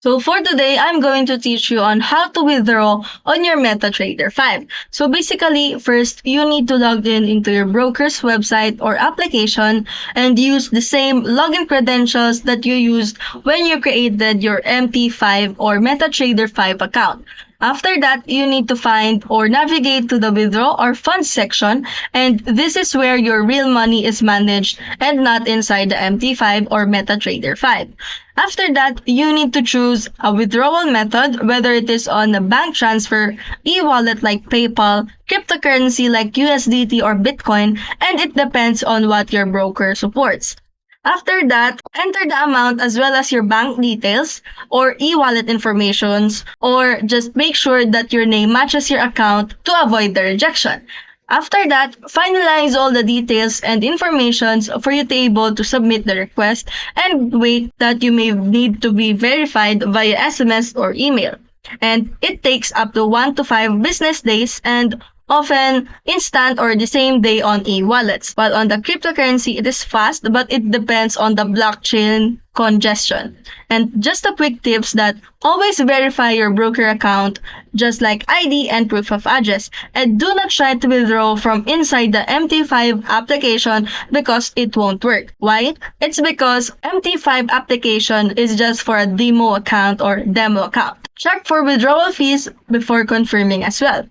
So for today, I'm going to teach you on how to withdraw on your MetaTrader 5. So basically, first, you need to log in into your broker's website or application and use the same login credentials that you used when you created your MT5 or MetaTrader 5 account. After that, you need to find or navigate to the withdraw or funds section, and this is where your real money is managed and not inside the MT5 or MetaTrader 5. After that, you need to choose a withdrawal method, whether it is on a bank transfer, e-wallet like PayPal, cryptocurrency like USDT or Bitcoin, and it depends on what your broker supports. After that, enter the amount as well as your bank details or e-wallet informations, or just make sure that your name matches your account to avoid the rejection. After that, finalize all the details and informations for you to be able to submit the request and wait that you may need to be verified via SMS or email. And it takes up to 1 to 5 business days and often instant or the same day on e-wallets. While on the cryptocurrency, it is fast, but it depends on the blockchain congestion. And just a quick tips that always verify your broker account, just like ID and proof of address. And do not try to withdraw from inside the MT5 application because it won't work. Why? It's because MT5 application is just for a demo account or demo account. Check for withdrawal fees before confirming as well.